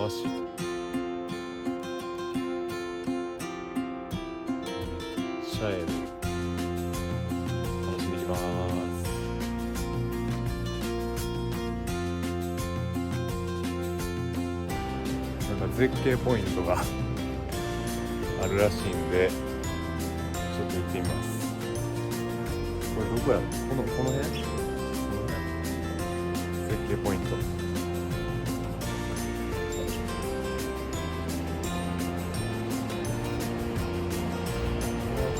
らしい。シャエル楽しんでいきます。なんか絶景ポイントがあるらしいんでちょっと行ってみます。これどこやろ。この辺絶景ポイント。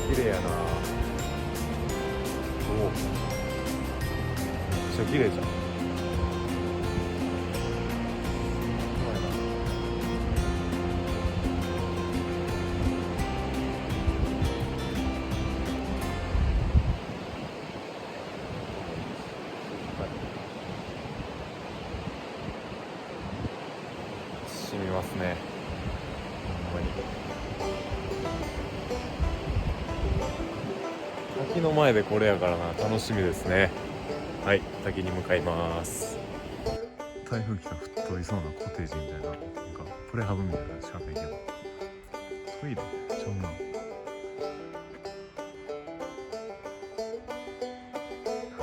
綺麗やな。おお、めっちゃ綺麗じゃん。染みますね。ほんまに。滝の前でこれやからな、楽しみですね。はい、滝に向かいます。台風来たら吹っ飛びそうなコテージみたいな、なんかプレハブみたいなしかないけど、トイレちゃうな。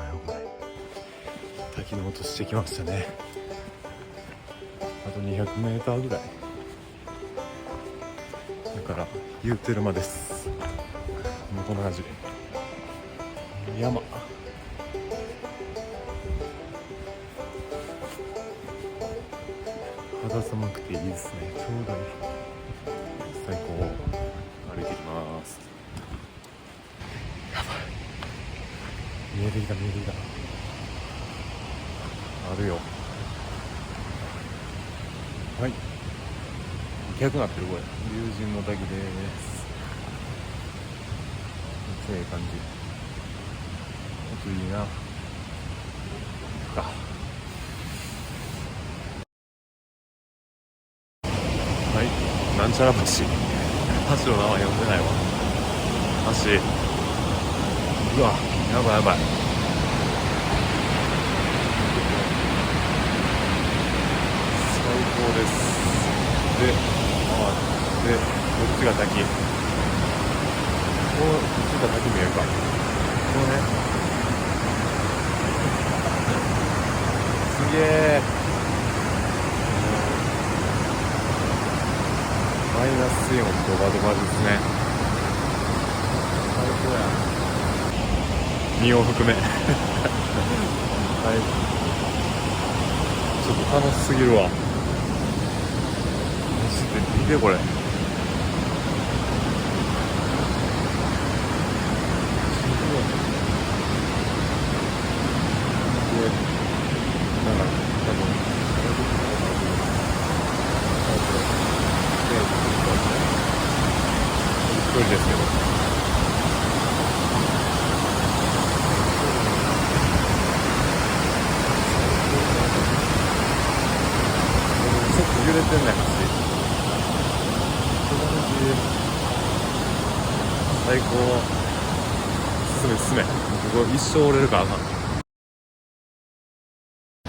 あ、よくない。滝の音してきましたね。あと200メーターぐらいだから言うてる間です。もうこんな感じ。山、肌寒くていいですね。ちょうどいい、最高。歩いてきます。やばい、見えてきた見えてきた。あるよ。はい、行きなってる。これ龍神の滝です。めっちゃいい感じ。音いいな。はい、なんちゃら橋。橋の名前読んでないわ。橋、うわ、やばいやばい。最高です。で、回ってこっちが滝。こっちが滝見えるか。このね、すげえ。マイナスイオンドバドバですね。最高や。身を含めはい、ちょっと楽しすぎるわ。マジで見てこれ。なんか多分一人ですけど、ちょっと揺れてんねん、橋。最高。進め進め。ここ一生折れるからあかん。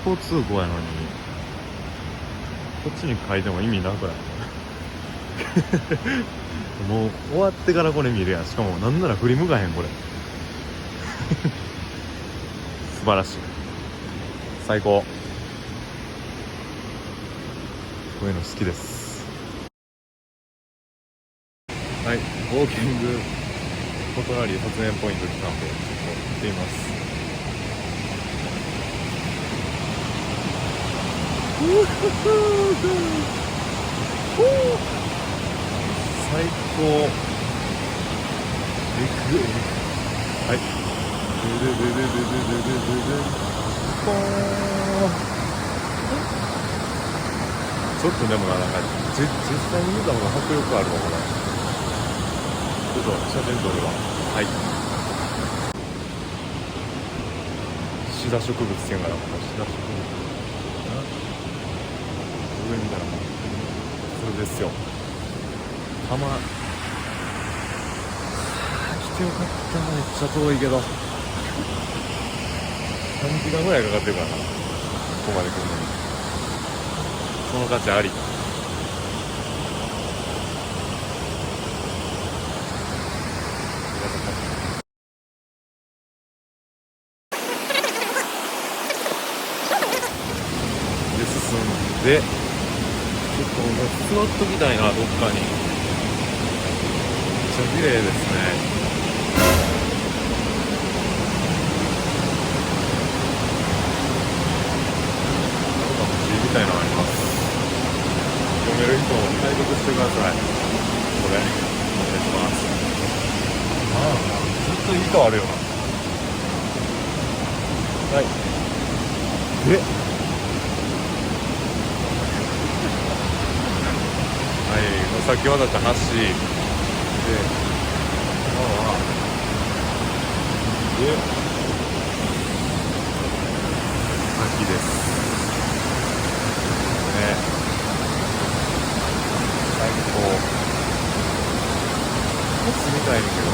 交通語やのにこっちに書いても意味なくないもう終わってからこれ見るやん。しかもなんなら振り向かへんこれ素晴らしい、最高。こういうの好きです。はい、ウォーキングコトラリー発煙ポイント来たんでちょっと行ってみます。最高。はい、ポーン。ちょっとでもなんか実際に見た方が迫力あるわこれ。ちょっと写真撮るわ。はい、シダ植物っていうから、シダ植物上みたいなもん。それですよ。来てよかった。めっちゃ遠いけど3時間ぐらいかかってるからな、ここまで来るのに。その価値あり。でちょっと座っときたいな、どっかに。めっちゃ綺麗ですね。みたいなのあります。読める人も解読してください。これお願いします。ああ、ずっと糸あるよな。はい。はい、先ほどだった橋で、今は滝ですね。最高。住みたいんだけど。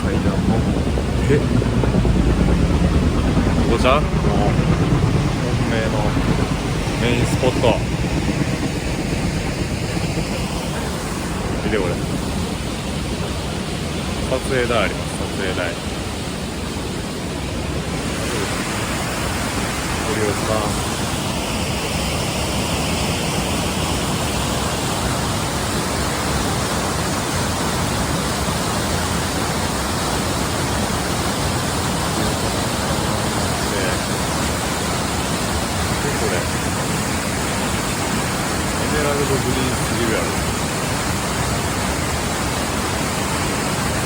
階段もここじゃん、もう本命のメインスポット。見てこれ、撮影台あります。撮影台ご利用さん。これエメラルドグリーンすぎるやろ。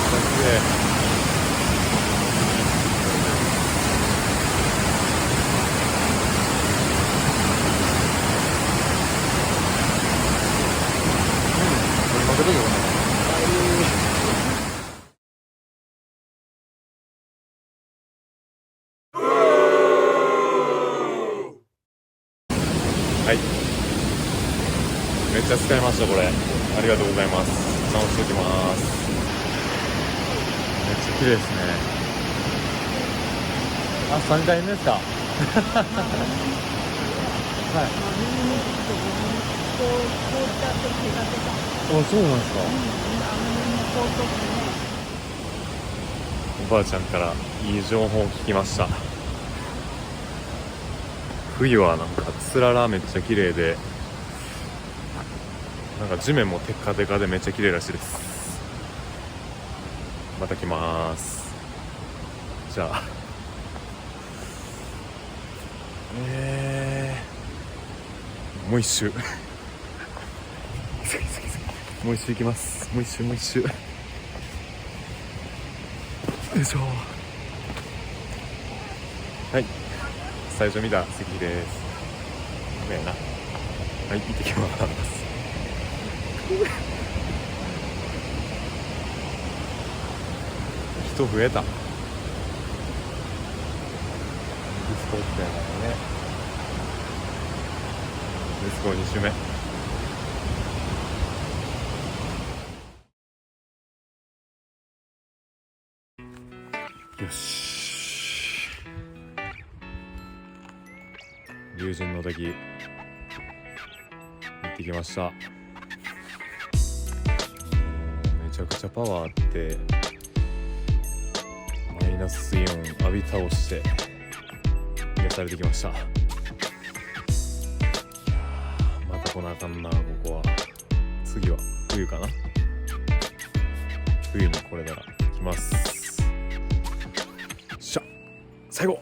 すげえ。負けたけどな。はい、めっちゃ使いましたこれ。ありがとうございます。直しておきます。めっちゃ綺麗ですね。あ、3回目ですか。はい。あ、そうなんですか。おばあちゃんからいい情報を聞きました。冬はなんかつららめっちゃ綺麗で、なんか地面もテッカテカでめっちゃ綺麗らしいです。また来ます。じゃあもう一周もう一周行きます。もう一周よいしょ。はい、最初見た関です。ごめんな。はい、行ってきます。人増えた。ディスコ行ったよね。ディスコ2周目。よし、龍神の滝行ってきました。めちゃくちゃパワーあってマイナスイオン浴び倒して癒されてきました。また来なあかんな。ここは次は冬かな。冬にこれなら来ます。しゃ、最後。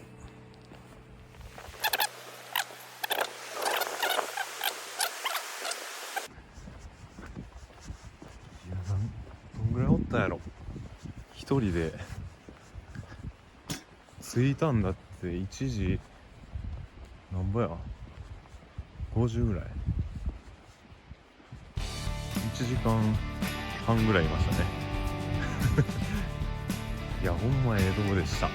どんぐらいおったんやろ。一人で着いたんだって1時なんぼや50ぐらい。1時間半ぐらいいましたね。いやほんまええとこでした。